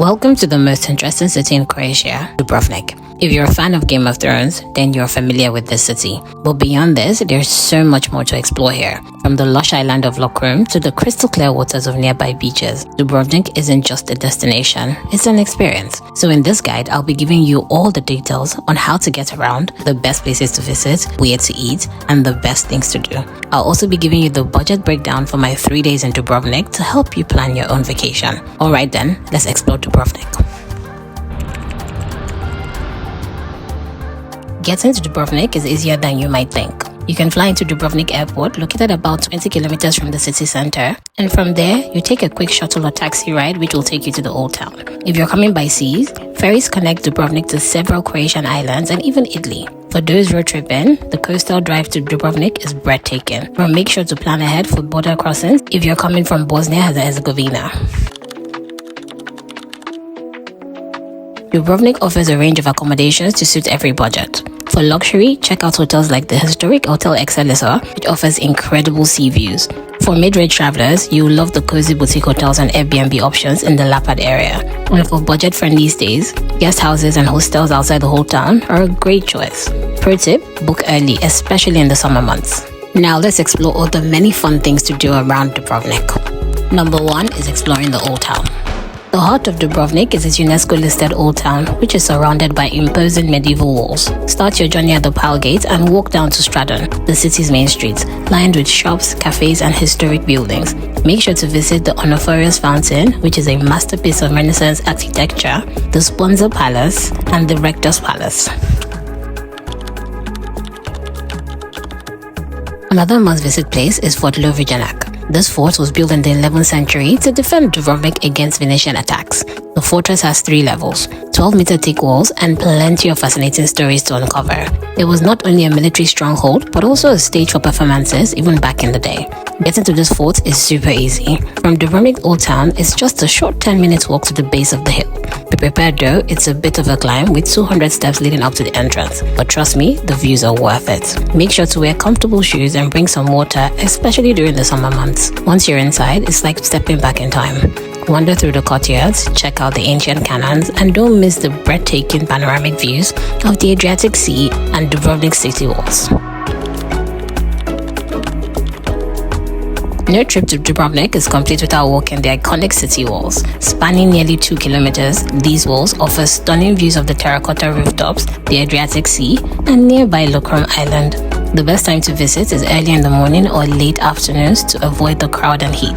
Welcome to the most interesting city in Croatia, Dubrovnik. If you're a fan of Game of Thrones, then you're familiar with this city. But beyond this, there's so much more to explore here. From the lush island of Lokrum to the crystal clear waters of nearby beaches, Dubrovnik isn't just a destination, it's an experience. So in this guide, I'll be giving you all the details on how to get around, the best places to visit, where to eat, and the best things to do. I'll also be giving you the budget breakdown for my 3 days in Dubrovnik to help you plan your own vacation. Alright then, let's explore Dubrovnik. Getting to Dubrovnik is easier than you might think. You can fly into Dubrovnik Airport, located about 20 kilometers from the city center, and from there, you take a quick shuttle or taxi ride which will take you to the old town. If you're coming by seas, ferries connect Dubrovnik to several Croatian islands and even Italy. For those road tripping, the coastal drive to Dubrovnik is breathtaking, but make sure to plan ahead for border crossings if you're coming from Bosnia and Herzegovina. Dubrovnik offers a range of accommodations to suit every budget. For luxury, check out hotels like the historic Hotel Excelsior, which offers incredible sea views. For mid-range travelers, you'll love the cozy boutique hotels and Airbnb options in the Lapad area. And for budget-friendly stays, guest houses and hostels outside the whole town are a great choice. Pro tip, book early, especially in the summer months. Now let's explore all the many fun things to do around Dubrovnik. Number 1 is exploring the old town. The heart of Dubrovnik is its UNESCO-listed old town, which is surrounded by imposing medieval walls. Start your journey at the Pile Gate and walk down to Stradon, the city's main streets, lined with shops, cafes, and historic buildings. Make sure to visit the Onophorus Fountain, which is a masterpiece of Renaissance architecture, the Sponza Palace, and the Rector's Palace. Another must-visit place is Fort Lovrijenac. This fort was built in the 11th century to defend Durovnik against Venetian attacks. The fortress has 3 levels, 12-meter thick walls, and plenty of fascinating stories to uncover. It was not only a military stronghold, but also a stage for performances even back in the day. Getting to this fort is super easy. From Dubrovnik Old Town, it's just a short 10-minute walk to the base of the hill. Be prepared though, it's a bit of a climb with 200 steps leading up to the entrance. But trust me, the views are worth it. Make sure to wear comfortable shoes and bring some water, especially during the summer months. Once you're inside, it's like stepping back in time. Wander through the courtyards, check out the ancient cannons, and don't miss the breathtaking panoramic views of the Adriatic Sea and Dubrovnik city walls. No trip to Dubrovnik is complete without walking the iconic city walls. Spanning nearly 2 kilometers, these walls offer stunning views of the terracotta rooftops, the Adriatic Sea, and nearby Lokrum Island. The best time to visit is early in the morning or late afternoons to avoid the crowd and heat.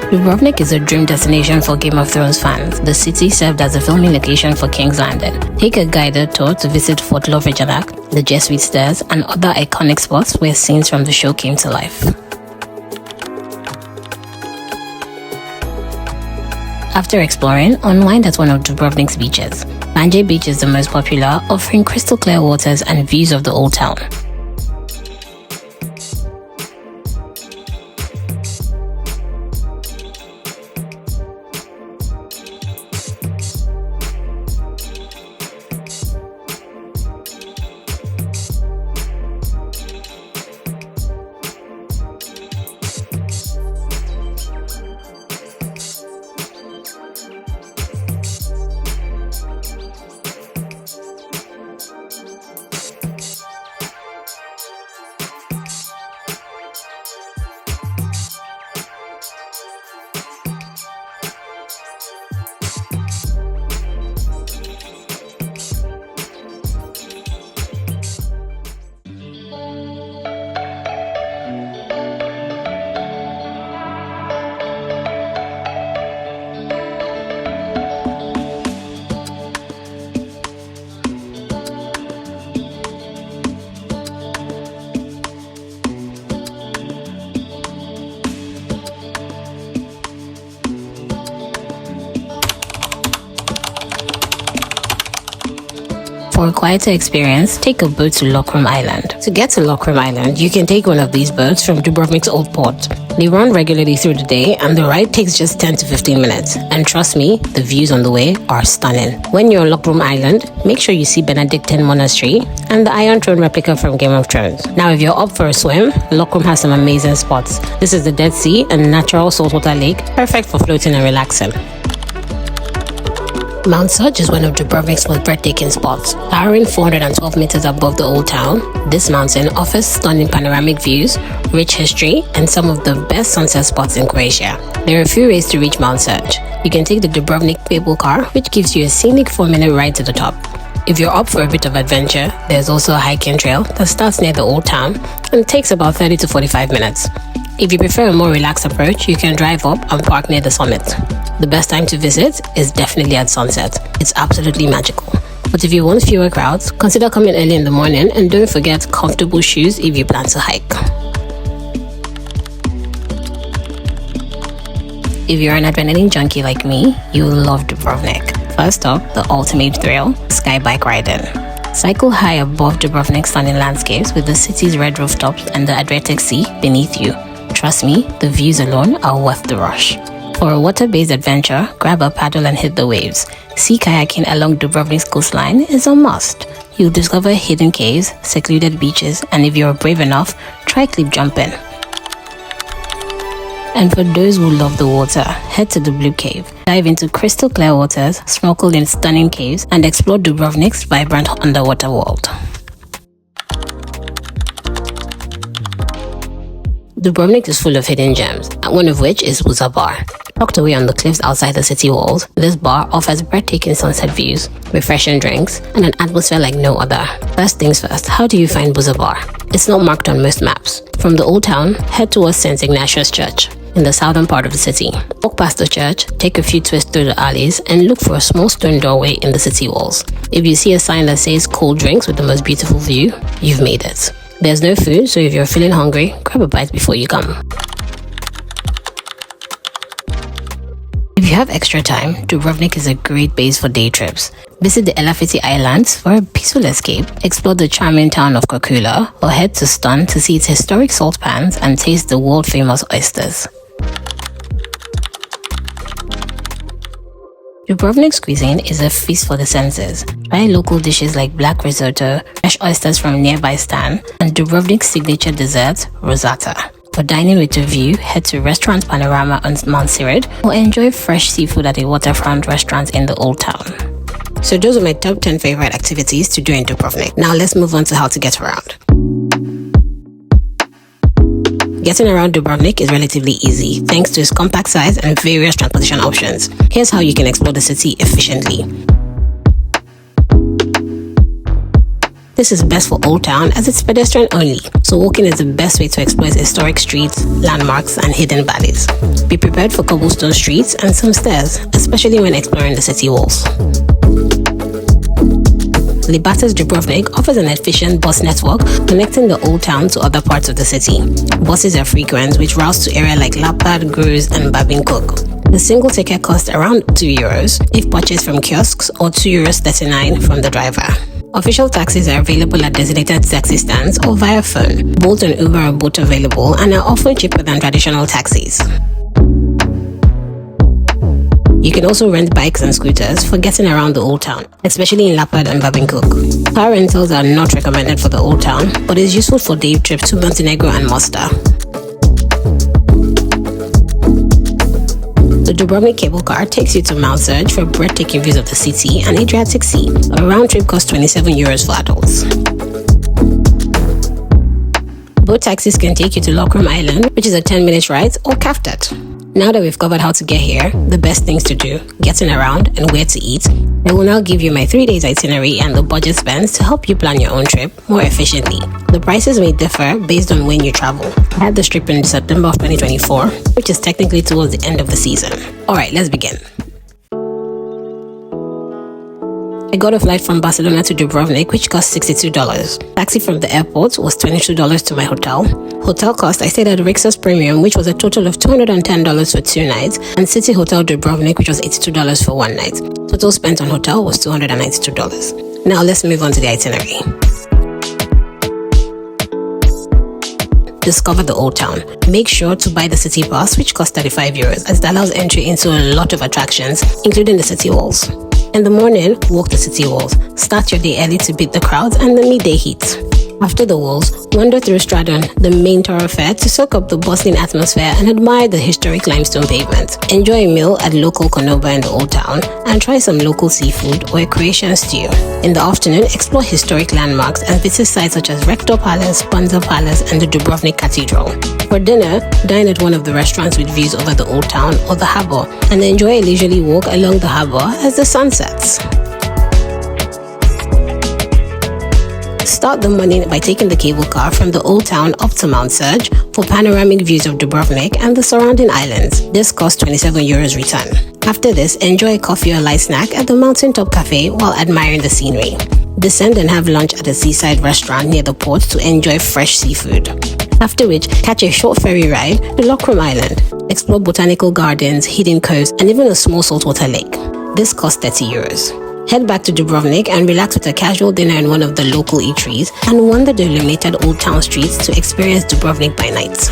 Dubrovnik is a dream destination for Game of Thrones fans. The city served as a filming location for King's Landing. Take a guided tour to visit Fort Lovrijenac, the Jesuit Stairs, and other iconic spots where scenes from the show came to life. After exploring, unwind at one of Dubrovnik's beaches. Banje Beach is the most popular, offering crystal clear waters and views of the old town. For a quieter experience, take a boat to Lokrum Island. To get to Lokrum Island, you can take one of these boats from Dubrovnik's old port. They run regularly through the day and the ride takes just 10 to 15 minutes. And trust me, the views on the way are stunning. When you're on Lokrum Island, make sure you see Benedictine Monastery and the Iron Throne replica from Game of Thrones. Now if you're up for a swim, Lokrum has some amazing spots. This is the Dead Sea, a natural saltwater lake, perfect for floating and relaxing. Mount Surge is one of Dubrovnik's most breathtaking spots. Towering 412 meters above the old town, this mountain offers stunning panoramic views, rich history, and some of the best sunset spots in Croatia. There are a few ways to reach Mount Surge. You can take the Dubrovnik cable car, which gives you a scenic 4-minute ride to the top. If you're up for a bit of adventure, there's also a hiking trail that starts near the old town and takes about 30 to 45 minutes. If you prefer a more relaxed approach, you can drive up and park near the summit. The best time to visit is definitely at sunset. It's absolutely magical. But if you want fewer crowds, consider coming early in the morning and don't forget comfortable shoes if you plan to hike. If you're an adrenaline junkie like me, you'll love Dubrovnik. First up, the ultimate thrill, sky bike riding. Cycle high above Dubrovnik's stunning landscapes with the city's red rooftops and the Adriatic Sea beneath you. Trust me, the views alone are worth the rush. For a water-based adventure, grab a paddle and hit the waves. Sea kayaking along Dubrovnik's coastline is a must. You'll discover hidden caves, secluded beaches, and if you're brave enough, try cliff jumping. And for those who love the water, head to the Blue Cave. Dive into crystal clear waters, snorkel in stunning caves, and explore Dubrovnik's vibrant underwater world. Dubrovnik is full of hidden gems, one of which is Buza Bar. Tucked away on the cliffs outside the city walls, this bar offers breathtaking sunset views, refreshing drinks, and an atmosphere like no other. First things first, how do you find Buza Bar? It's not marked on most maps. From the old town, head towards St. Ignatius Church in the southern part of the city. Walk past the church, take a few twists through the alleys, and look for a small stone doorway in the city walls. If you see a sign that says cold drinks with the most beautiful view, you've made it. There's no food, so if you're feeling hungry, grab a bite before you come. If you have extra time, Dubrovnik is a great base for day trips. Visit the Elafiti Islands for a peaceful escape, explore the charming town of Kokula, or head to Stun to see its historic salt pans and taste the world-famous oysters. Dubrovnik's cuisine is a feast for the senses. Try local dishes like black risotto, fresh oysters from nearby Stan, and Dubrovnik's signature dessert, rosata. For dining with a view, head to Restaurant Panorama on Mount Sirid or enjoy fresh seafood at a waterfront restaurant in the old town. So those are my top 10 favorite activities to do in Dubrovnik. Now let's move on to how to get around. Getting around Dubrovnik is relatively easy thanks to its compact size and various transportation options. Here's how you can explore the city efficiently. This is best for Old Town as it's pedestrian only, so walking is the best way to explore its historic streets, landmarks, and hidden valleys. Be prepared for cobblestone streets and some stairs, especially when exploring the city walls. Libatas Dubrovnik offers an efficient bus network connecting the old town to other parts of the city. Buses are frequent, which routes to areas like Lapad, Gruz, and Babinkuk. The single ticket costs around €2 if purchased from kiosks or €2.39 from the driver. Official taxis are available at designated taxi stands or via phone. Bolt and Uber are both available and are often cheaper than traditional taxis. You can also rent bikes and scooters for getting around the old town, especially in Lapad and Babinkuk. Car rentals are not recommended for the old town, but is useful for day trips to Montenegro and Mostar. The Dubrovnik cable car takes you to Mount Surge for breathtaking views of the city and Adriatic Sea. A round trip costs €27 for adults. Both taxis can take you to Lokrum Island, which is a 10-minute ride, or Kaftat. Now that we've covered how to get here, the best things to do, getting around, and where to eat, I will now give you my 3 days itinerary and the budget spends to help you plan your own trip more efficiently. The prices may differ based on when you travel. I had this trip in September of 2024, which is technically towards the end of the season. Alright, let's begin. I got a flight from Barcelona to Dubrovnik, which cost $62. Taxi from the airport was $22 to my hotel. Hotel cost, I stayed at Rixos Premium, which was a total of $210 for 2 nights, and City Hotel Dubrovnik, which was $82 for 1 night. Total spent on hotel was $292. Now let's move on to the itinerary. discover the old town. Make sure to buy the city pass, which costs €35, as it allows entry into a lot of attractions, including the city walls. In the morning, walk the city walls. Start your day early to beat the crowds and the midday heat. After the walls, wander through Stradon, the main thoroughfare, to soak up the bustling atmosphere and admire the historic limestone pavement. Enjoy a meal at local konoba in the old town and try some local seafood or a Croatian stew. In the afternoon, explore historic landmarks and visit sites such as Rector Palace, Panza Palace, and the Dubrovnik Cathedral. For dinner, dine at one of the restaurants with views over the old town or the harbour and enjoy a leisurely walk along the harbour as the sun sets. Start the morning by taking the cable car from the old town up to Mount Surge for panoramic views of Dubrovnik and the surrounding islands. This costs €27 return. After this, enjoy a coffee or light snack at the Mountaintop Cafe while admiring the scenery. Descend and have lunch at a seaside restaurant near the port to enjoy fresh seafood. After which, catch a short ferry ride to Lokrum Island. Explore botanical gardens, hidden coves, and even a small saltwater lake. This costs €30. Head back to Dubrovnik and relax with a casual dinner in one of the local eateries and wander the illuminated old town streets to experience Dubrovnik by night.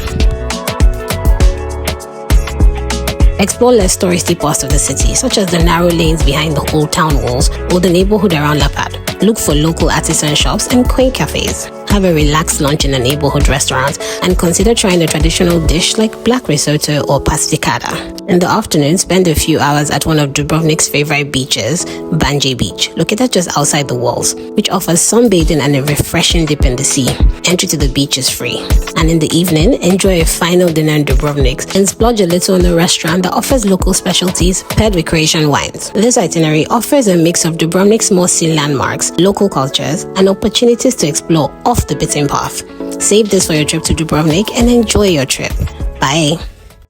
Explore less touristy parts of the city, such as the narrow lanes behind the old town walls or the neighborhood around Lapad. Look for local artisan shops and quaint cafes. Have a relaxed lunch in a neighborhood restaurant and consider trying a traditional dish like black risotto or pasticada. In the afternoon, spend a few hours at one of Dubrovnik's favorite beaches, Banje Beach, located just outside the walls, which offers sunbathing and a refreshing dip in the sea. Entry to the beach is free. And in the evening, enjoy a final dinner in Dubrovnik and splurge a little in a restaurant that offers local specialties paired with Croatian wines. This itinerary offers a mix of Dubrovnik's more seen landmarks, local cultures, and opportunities to explore off the beaten path. Save this for your trip to Dubrovnik and enjoy your trip. Bye.